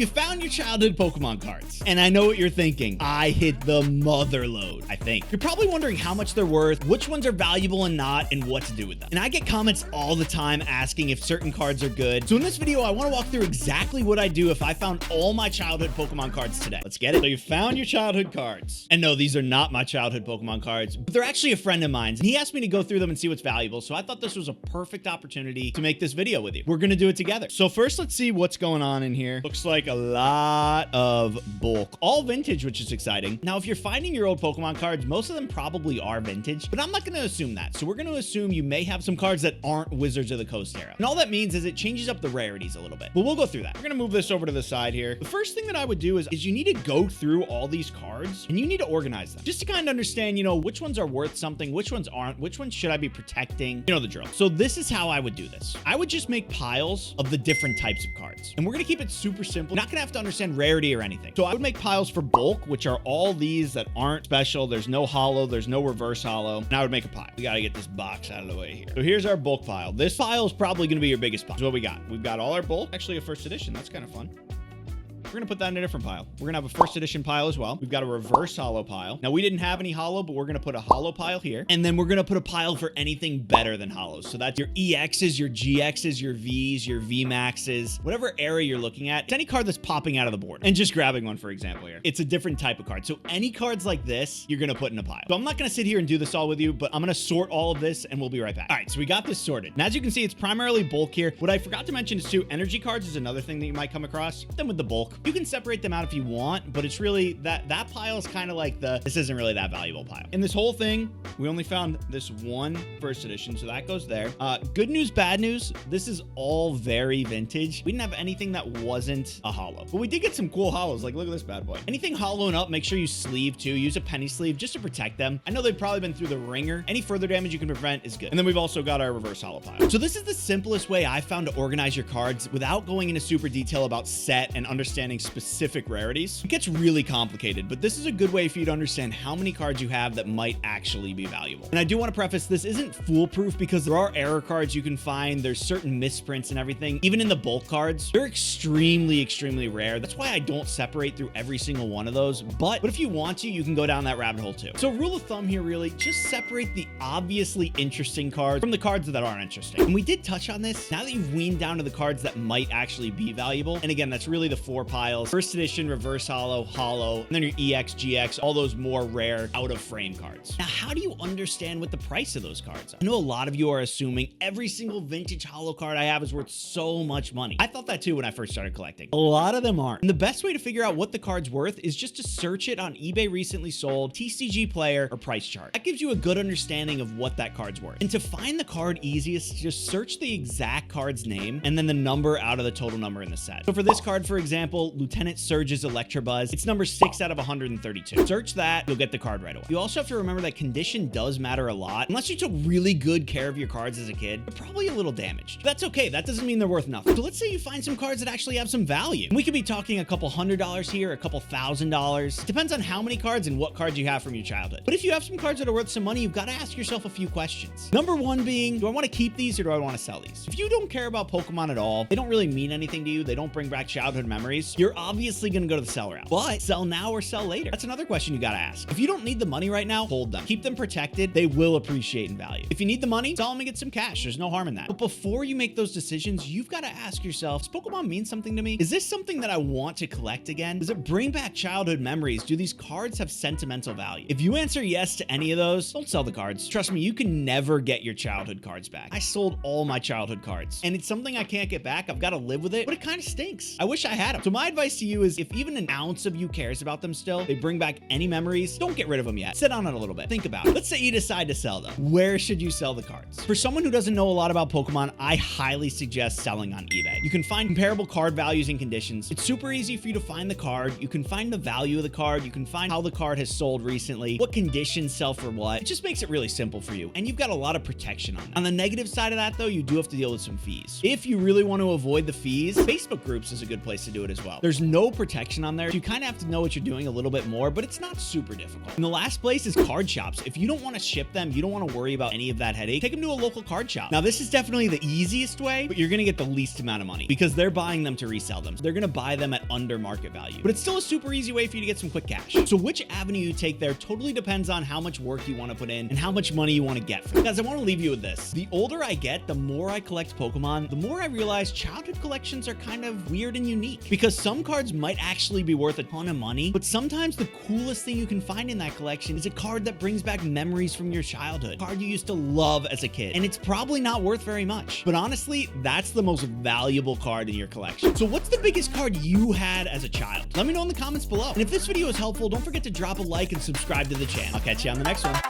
you found your childhood Pokemon cards. And I know what you're thinking. I hit the mother load, I think. You're probably wondering how much they're worth, which ones are valuable and not, and what to do with them. And I get comments all the time asking if certain cards are good. So in this video, I want to walk through exactly what I do if I found all my childhood Pokemon cards today. Let's get it. So you found your childhood cards. And no, these are not my childhood Pokemon cards, but they're actually a friend of mine's. And he asked me to go through them and see what's valuable. So I thought this was a perfect opportunity to make this video with you. We're going to do it together. So first, let's see what's going on in here. Looks like a lot of bulk, all vintage, which is exciting. Now, if you're finding your old Pokemon cards, most of them probably are vintage, but I'm not going to assume that. So we're going to assume you may have some cards that aren't Wizards of the Coast era. And all that means is it changes up the rarities a little bit, but we'll go through that. We're going to move this over to the side here. The first thing that I would do is you need to go through all these cards and you need to organize them just to kind of understand, you know, which ones are worth something, which ones aren't, which ones should I be protecting, you know, the drill. So this is how I would do this. I would just make piles of the different types of cards, and we're going to keep it super simple. You're not going to have to understand rarity or anything. So I would make piles for bulk, which are all these that aren't special. There's no holo, there's no reverse holo. And I would make a pile. We got to get this box out of the way here. So here's our bulk pile. This pile is probably going to be your biggest pile. So what we got? We've got all our bulk. Actually, a first edition. That's kind of fun. We're going to put that in a different pile. We're going to have a first edition pile as well. We've got a reverse holo pile. Now, we didn't have any holo, but we're going to put a holo pile here. And then we're going to put a pile for anything better than holos. So that's your EXs, your GXs, your Vs, your VMAXs, whatever area you're looking at. It's any card that's popping out of the board. And just grabbing one, for example, here. It's a different type of card. So any cards like this, you're going to put in a pile. So I'm not going to sit here and do this all with you, but I'm going to sort all of this and we'll be right back. All right, so we got this sorted. And as you can see, it's primarily bulk here. What I forgot to mention is too, energy cards is another thing that you might come across. Then with the bulk, you can separate them out if you want, but it's really that pile is kind of like this isn't really that valuable pile. In this whole thing, we only found this one first edition, so that goes there. Good news, bad news, this is all very vintage. We didn't have anything that wasn't a holo, but we did get some cool holos. Like, look at this bad boy. Anything hollowing up, make sure you sleeve too. Use a penny sleeve just to protect them. I know they've probably been through the ringer. Any further damage you can prevent is good. And then we've also got our reverse holo pile. So this is the simplest way I found to organize your cards without going into super detail about set and understanding specific rarities. It gets really complicated, but this is a good way for you to understand how many cards you have that might actually be valuable. And I do want to preface, this isn't foolproof because there are error cards you can find. There's certain misprints and everything. Even in the bulk cards, they're extremely, extremely rare. That's why I don't separate through every single one of those. But if you want to, you can go down that rabbit hole too. So rule of thumb here, really, just separate the obviously interesting cards from the cards that aren't interesting. And we did touch on this. Now that you've weaned down to the cards that might actually be valuable, and again, that's really the 4 piles: first edition, reverse holo, holo, and then your EX, GX, all those more rare out of frame cards. Now, how do you understand what the price of those cards are? I know a lot of you are assuming every single vintage holo card I have is worth so much money. I thought that too when I first started collecting. A lot of them aren't. And the best way to figure out what the card's worth is just to search it on eBay recently sold, TCG player, or price chart. That gives you a good understanding of what that card's worth. And to find the card easiest, just search the exact card's name and then the number out of the total number in the set. So for this card, for example, Lieutenant Surge's Electabuzz, it's number 6 out of 132. Search that, you'll get the card right away. You also have to remember that condition does matter a lot. Unless you took really good care of your cards as a kid, they're probably a little damaged. But that's okay. That doesn't mean they're worth nothing. So let's say you find some cards that actually have some value. And we could be talking a couple $100 here, a couple $1,000. Depends on how many cards and what cards you have from your childhood. But if you have some cards that are worth some money, you've got to ask yourself a few questions. Number one being, do I want to keep these or do I want to sell these? If you don't care about Pokemon at all, they don't really mean anything to you, they don't bring back childhood memories, you're obviously going to go to the sell route. But sell now or sell later? That's another question you got to ask. If you don't need the money right now, hold them. Keep them protected. They will appreciate in value. If you need the money, sell them and get some cash. There's no harm in that. But before you make those decisions, you've got to ask yourself, does Pokemon mean something to me? Is this something that I want to collect again? Does it bring back childhood memories? Do these cards have sentimental value? If you answer yes to any of those, don't sell the cards. Trust me, you can never get your childhood cards back. I sold all my childhood cards and it's something I can't get back. I've got to live with it, but it kind of stinks. I wish I had them. So my advice to you is if even an ounce of you cares about them still, they bring back any memories, don't get rid of them yet. Sit on it a little bit. Think about it. Let's say you decide to sell them. Where should you sell the cards? For someone who doesn't know a lot about Pokemon, I highly suggest selling on eBay. You can find comparable card values and conditions. It's super easy for you to find the card. You can find the value of the card. You can find how the card has sold recently, what conditions sell for what. It just makes it really simple for you. And you've got a lot of protection on that. On the negative side of that though, you do have to deal with some fees. If you really want to avoid the fees, Facebook groups is a good place to do it as well. well. There's no protection on there. You kind of have to know what you're doing a little bit more, but it's not super difficult. And the last place is card shops. If you don't want to ship them, you don't want to worry about any of that headache, take them to a local card shop. Now, this is definitely the easiest way, but you're going to get the least amount of money because they're buying them to resell them. So they're going to buy them at under market value, but it's still a super easy way for you to get some quick cash. So which avenue you take there totally depends on how much work you want to put in and how much money you want to get from it. Guys, I want to leave you with this. The older I get, the more I collect Pokemon, the more I realize childhood collections are kind of weird and unique because some cards might actually be worth a ton of money, but sometimes the coolest thing you can find in that collection is a card that brings back memories from your childhood, a card you used to love as a kid, and it's probably not worth very much. But honestly, that's the most valuable card in your collection. So what's the biggest card you had as a child? Let me know in the comments below. And if this video was helpful, don't forget to drop a like and subscribe to the channel. I'll catch you on the next one.